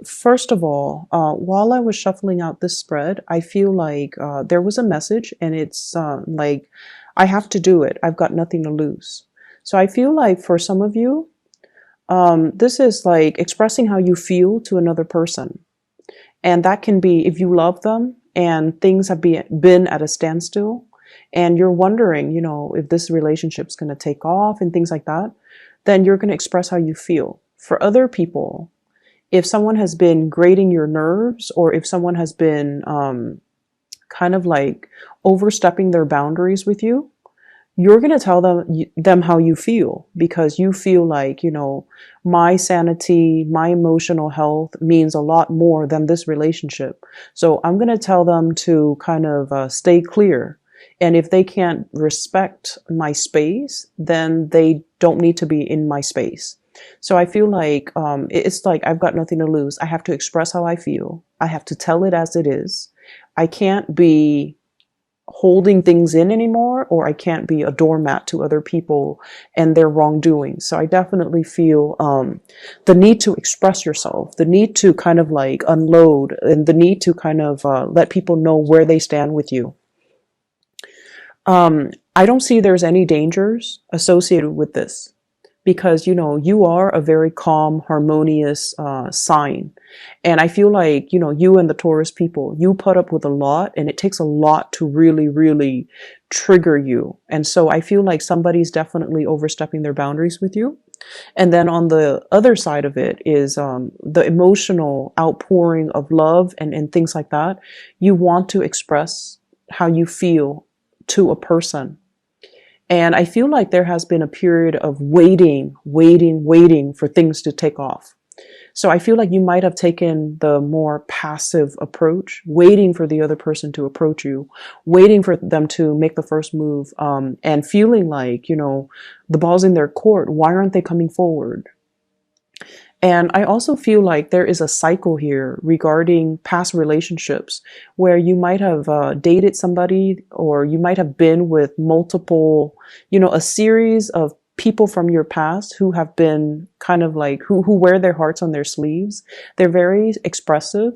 First of all, while I was shuffling out this spread, I feel like there was a message, and it's like, I have to do it. I've got nothing to lose. So I feel like for some of you, this is like expressing how you feel to another person. And that can be if you love them and things have been at a standstill and you're wondering, if this relationship's going to take off and things like that, then you're going to express how you feel. For other people, if someone has been grating your nerves, or if someone has been kind of like overstepping their boundaries with you, you're going to tell them how you feel, because you feel like, my sanity, my emotional health means a lot more than this relationship. So I'm going to tell them to kind of stay clear. And if they can't respect my space, then they don't need to be in my space. So I feel like it's like I've got nothing to lose. I have to express how I feel. I have to tell it as it is. I can't be holding things in anymore, or I can't be a doormat to other people and their wrongdoing. So I definitely feel the need to express yourself, the need to kind of like unload, and the need to kind of let people know where they stand with you. I don't see there's any dangers associated with this, because you are a very calm, harmonious sign. And I feel like you and the Taurus people, you put up with a lot, and it takes a lot to really, really trigger you. And so I feel like somebody's definitely overstepping their boundaries with you. And then on the other side of it is the emotional outpouring of love and things like that. You want to express how you feel to a person. And I feel like there has been a period of waiting for things to take off. So I feel like you might have taken the more passive approach, waiting for the other person to approach you, waiting for them to make the first move, and feeling like, the ball's in their court. Why aren't they coming forward? And I also feel like there is a cycle here regarding past relationships where you might have dated somebody, or you might have been with multiple, a series of people from your past who have been kind of like, who wear their hearts on their sleeves. They're very expressive,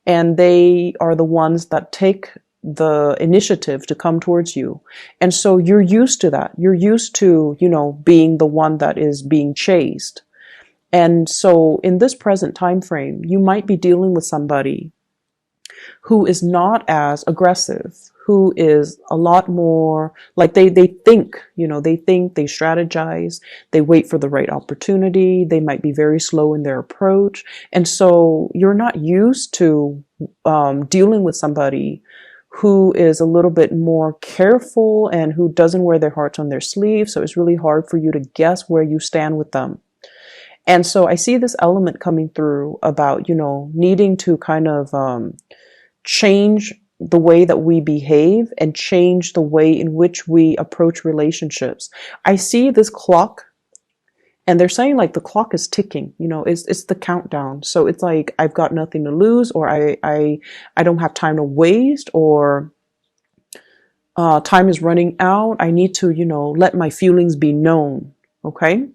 and they are the ones that take the initiative to come towards you. And so you're used to that. You're used to, being the one that is being chased. And so in this present time frame, you might be dealing with somebody who is not as aggressive, who is a lot more like they think, they strategize, they wait for the right opportunity. They might be very slow in their approach. And so you're not used to dealing with somebody who is a little bit more careful and who doesn't wear their hearts on their sleeve. So it's really hard for you to guess where you stand with them. And so I see this element coming through about, needing to kind of change the way that we behave and change the way in which we approach relationships. I see this clock, and they're saying like the clock is ticking, it's the countdown. So it's like, I've got nothing to lose, or I don't have time to waste, or time is running out. I need to, let my feelings be known. Okay.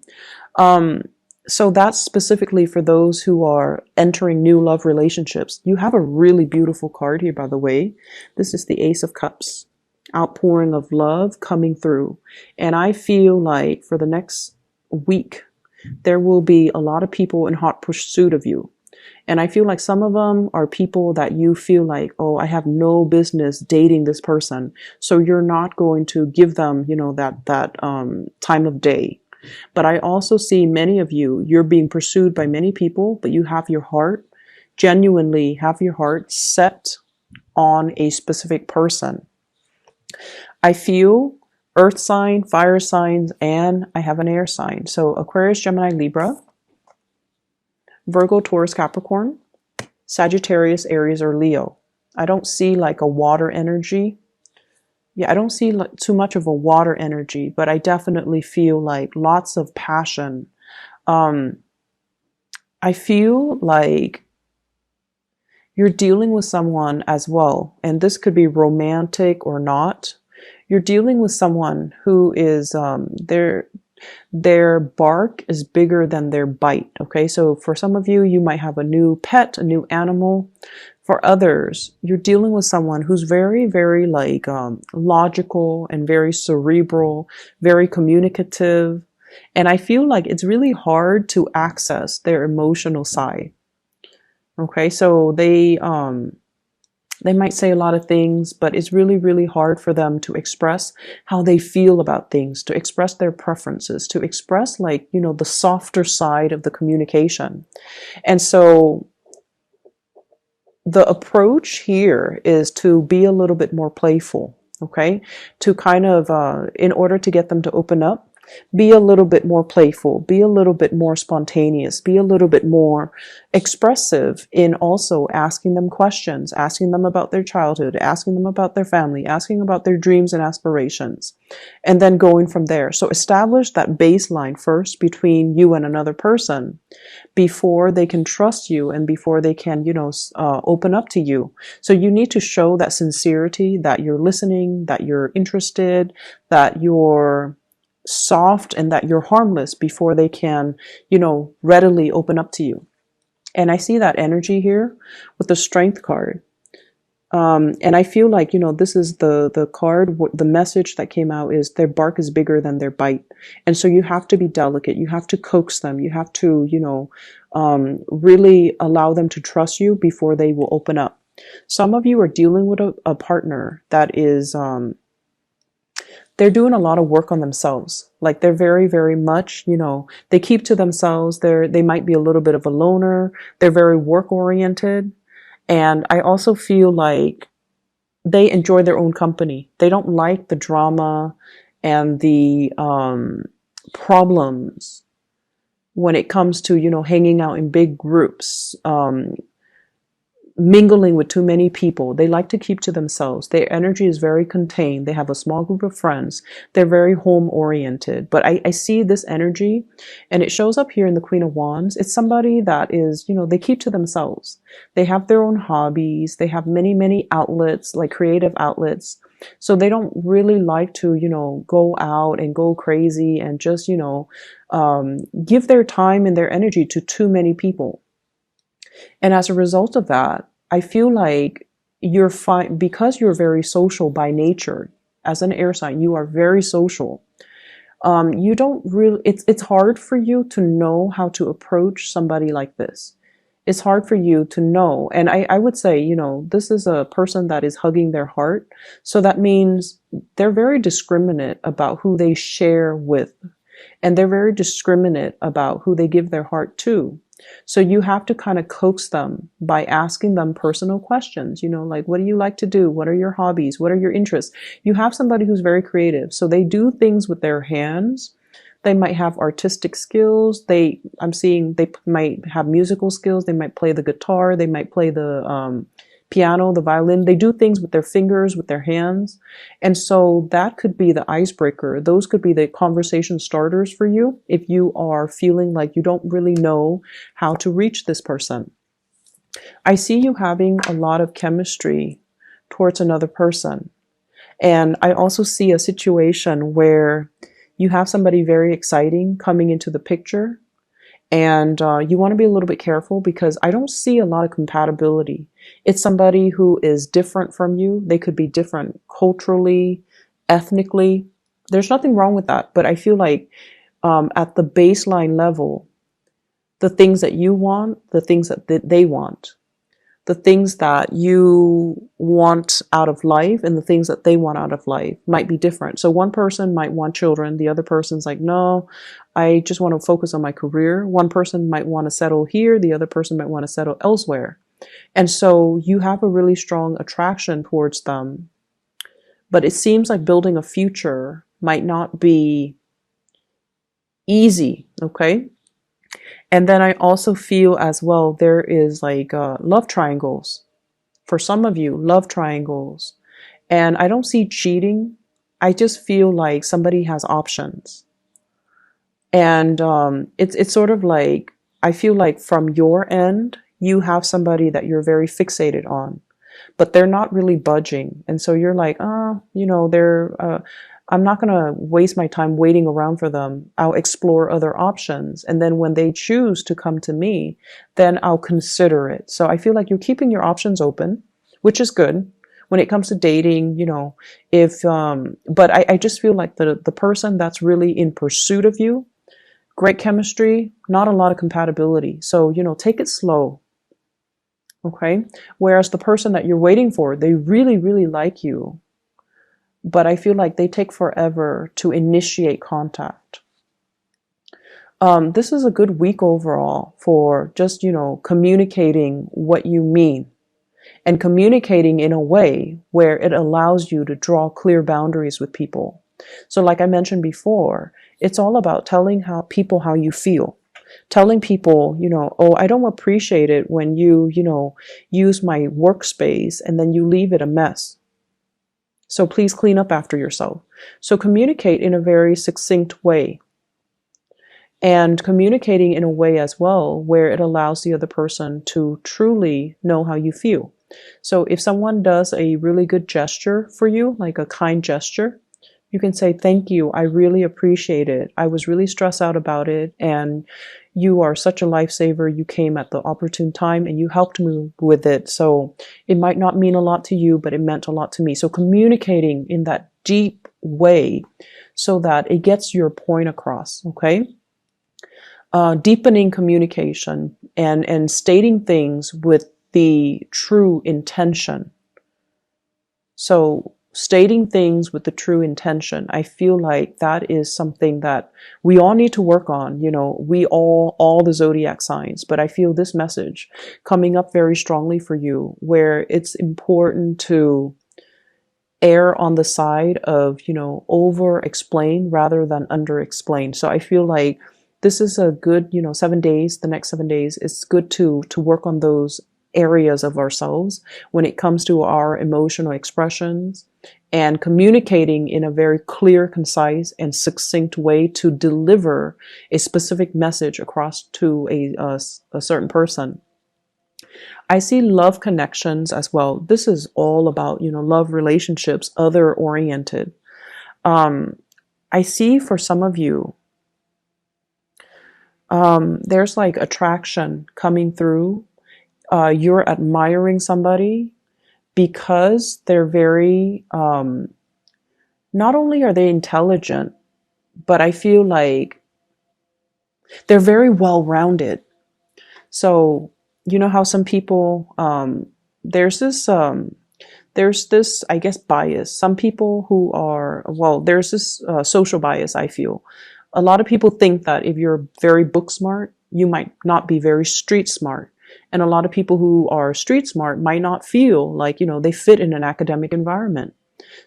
So that's specifically for those who are entering new love relationships. You have a really beautiful card here, by the way. This is the Ace of Cups, outpouring of love coming through. And I feel like for the next week, there will be a lot of people in hot pursuit of you. And I feel like some of them are people that you feel like, oh, I have no business dating this person. So you're not going to give them, that time of day. But I also see many of you, you're being pursued by many people, but you have your heart, genuinely have your heart set on a specific person. I feel earth sign, fire signs, and I have an air sign. So Aquarius, Gemini, Libra, Virgo, Taurus, Capricorn, Sagittarius, Aries, or Leo. I don't see like a water energy. Yeah, I don't see too much of a water energy, but I definitely feel like lots of passion. I feel like you're dealing with someone as well, and this could be romantic or not. You're dealing with someone who is, Their bark is bigger than their bite. Okay, so for some of you, you might have a new pet, a new animal. For others, you're dealing with someone who's very, very like logical and very cerebral, very communicative. And I feel like it's really hard to access their emotional side. Okay, so they might say a lot of things, but it's really, really hard for them to express how they feel about things, to express their preferences, to express like, you know, the softer side of the communication. And so the approach here is to be a little bit more playful, okay? To kind of, in order to get them to open up, be a little bit more playful, be a little bit more spontaneous, be a little bit more expressive in also asking them questions, asking them about their childhood, asking them about their family, asking about their dreams and aspirations, and then going from there. So establish that baseline first between you and another person before they can trust you and before they can, you know, open up to you. So you need to show that sincerity, that you're listening, that you're interested, that you're soft, and that you're harmless before they can, you know, readily open up to you. And I see that energy here with the Strength card. And I feel like, you know, this is the card, the message that came out is their bark is bigger than their bite. And so you have to be delicate. You have to coax them. You have to, you know, really allow them to trust you before they will open up. Some of you are dealing with a partner that is, they're doing a lot of work on themselves. Like they're very, very much, you know, they keep to themselves. They might be a little bit of a loner. They're very work oriented. And I also feel like they enjoy their own company. They don't like the drama and the problems when it comes to, you know, hanging out in big groups, mingling with too many people. They like to keep to themselves. Their energy is very contained. They have a small group of friends. They're very home oriented. But I see this energy, and it shows up here in the Queen of Wands. It's somebody that is, you know, they keep to themselves. They have their own hobbies. They have many, many outlets, like creative outlets. So they don't really like to, you know, go out and go crazy and just, you know, give their time and their energy to too many people. And as a result of that, I feel like you're fine because you're very social by nature. As an air sign, you are very social. You don't really, it's hard for you to know how to approach somebody like this. It's hard for you to know. And I would say, you know, this is a person that is hugging their heart. So that means they're very discriminate about who they share with. And they're very discriminate about who they give their heart to. So you have to kind of coax them by asking them personal questions, you know, like, what do you like to do? What are your hobbies? What are your interests? You have somebody who's very creative. So they do things with their hands. They might have artistic skills. I'm seeing they might have musical skills. They might play the guitar. They might play the piano, the violin. They do things with their fingers, with their hands. And so that could be the icebreaker. Those could be the conversation starters for you if you are feeling like you don't really know how to reach this person. I see you having a lot of chemistry towards another person. And I also see a situation where you have somebody very exciting coming into the picture. And you want to be a little bit careful because I don't see a lot of compatibility. It's somebody who is different from you. They could be different culturally, ethnically. There's nothing wrong with that. But I feel like at the baseline level, the things that you want, the things that they want, the things that you want out of life and the things that they want out of life might be different. So one person might want children. The other person's like, no, I just want to focus on my career. One person might want to settle here. The other person might want to settle elsewhere. And so you have a really strong attraction towards them. But it seems like building a future might not be easy. Okay. And then I also feel as well, there is like love triangles. For some of you, love triangles. And I don't see cheating. I just feel like somebody has options. And it's sort of like, I feel like from your end, you have somebody that you're very fixated on, but they're not really budging. And so you're like, you know, I'm not going to waste my time waiting around for them. I'll explore other options. And then when they choose to come to me, then I'll consider it. So I feel like you're keeping your options open, which is good when it comes to dating, if, but I just feel like the person that's really in pursuit of you, great chemistry, not a lot of compatibility. So, take it slow. Okay. Whereas the person that you're waiting for, they really, really like you, but I feel like they take forever to initiate contact. This is a good week overall for just, communicating what you mean and communicating in a way where it allows you to draw clear boundaries with people. So like I mentioned before, it's all about telling people how you feel. Telling people, oh, I don't appreciate it when you, use my workspace and then you leave it a mess. So please clean up after yourself. So communicate in a very succinct way, and communicating in a way as well where it allows the other person to truly know how you feel. So if someone does a really good gesture for you, like a kind gesture, you can say, thank you, I really appreciate it. I was really stressed out about it, and you are such a lifesaver. You came at the opportune time and you helped me with it. So it might not mean a lot to you, but it meant a lot to me. So communicating in that deep way so that it gets your point across, okay? Deepening communication and stating things with the true intention. So stating things with the true intention, I feel like that is something that we all need to work on. We all the zodiac signs, but I feel this message coming up very strongly for you, where it's important to err on the side of, over explain rather than under explain. So I feel like this is a good, 7 days, the next 7 days, it's good to work on those areas of ourselves when it comes to our emotional expressions and communicating in a very clear, concise, and succinct way to deliver a specific message across to a certain person. I see love connections as well. This is all about, love relationships, other oriented. I see for some of you, there's like attraction coming through. You're admiring somebody because they're very, not only are they intelligent, but I feel like they're very well-rounded. So, you know how some people, there's this, I guess, bias. Some people who are, there's this social bias, I feel. A lot of people think that if you're very book smart, you might not be very street smart. And a lot of people who are street smart might not feel like, they fit in an academic environment.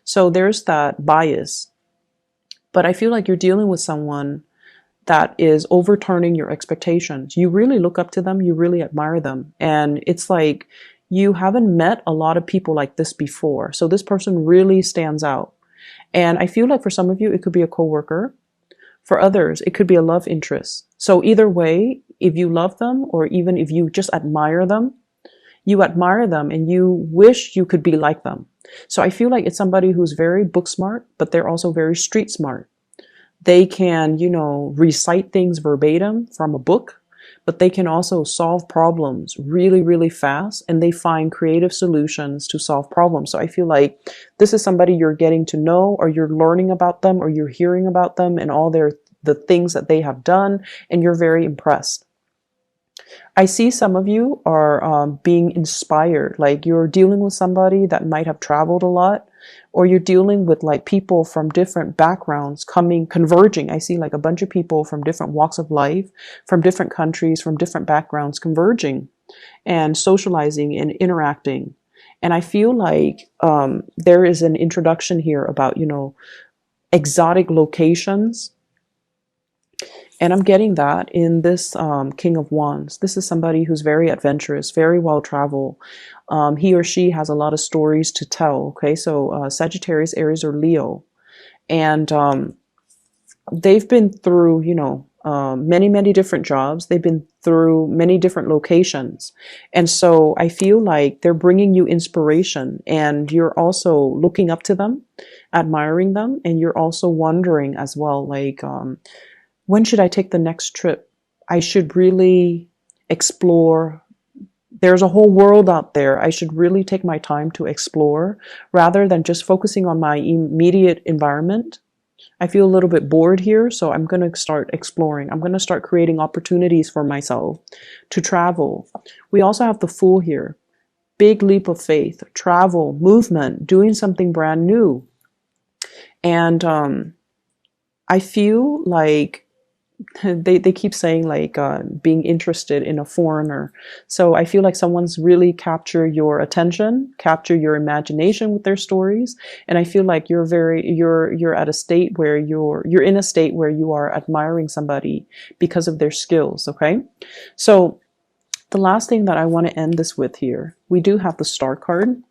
So there's that bias. But I feel like you're dealing with someone that is overturning your expectations. You really look up to them. You really admire them. And it's like you haven't met a lot of people like this before. So this person really stands out. And I feel like for some of you, it could be a coworker. For others, it could be a love interest. So either way, if you love them or even if you just admire them and you wish you could be like them. So I feel like it's somebody who's very book smart, but they're also very street smart. They can, recite things verbatim from a book, but they can also solve problems really, really fast, and they find creative solutions to solve problems. So I feel like this is somebody you're getting to know, or you're learning about them, or you're hearing about them and all the things that they have done, and you're very impressed. I see some of you are being inspired, like you're dealing with somebody that might have traveled a lot, or you're dealing with like people from different backgrounds converging. I see like a bunch of people from different walks of life, from different countries, from different backgrounds converging and socializing and interacting. And I feel like there is an introduction here about, exotic locations. And I'm getting that in this King of Wands. This is somebody who's very adventurous, very well-traveled. He or she has a lot of stories to tell. Okay, so Sagittarius, Aries, or Leo. And they've been through, many, many different jobs. They've been through many different locations. And so I feel like they're bringing you inspiration, and you're also looking up to them. admiring them, and you're also wondering as well, like, when should I take the next trip? I should really explore. There's a whole world out there. I should really take my time to explore rather than just focusing on my immediate environment. I feel a little bit bored here, so I'm going to start exploring. I'm going to start creating opportunities for myself to travel. We also have the Fool here. Big leap of faith, travel, movement, doing something brand new. And I feel like they keep saying like being interested in a foreigner. So I feel like someone's really capture your attention, capture your imagination with their stories. And I feel like you're at a state where you're in a state where you are admiring somebody because of their skills. Okay. So the last thing that I want to end this with here, we do have the Star card.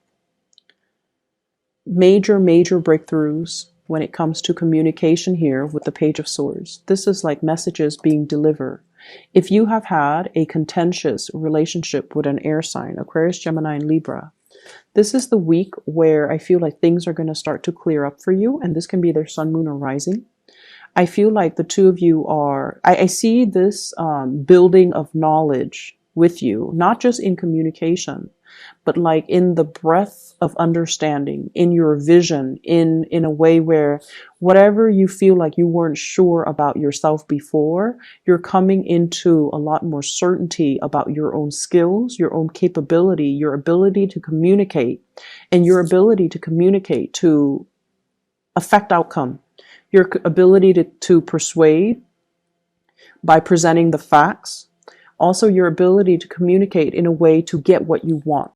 Major breakthroughs when it comes to communication here with the Page of Swords. This is like messages being delivered. If you have had a contentious relationship with an air sign, Aquarius, Gemini, and Libra, this is the week where I feel like things are going to start to clear up for you, and this can be their sun, moon, or rising. I feel like the two of you are, I see this building of knowledge with you, not just in communication, but like in the breadth of understanding, in your vision, in a way where whatever you feel like you weren't sure about yourself before, you're coming into a lot more certainty about your own skills, your own capability, your ability to communicate, and your ability to communicate to affect outcome, your ability to persuade by presenting the facts, also your ability to communicate in a way to get what you want.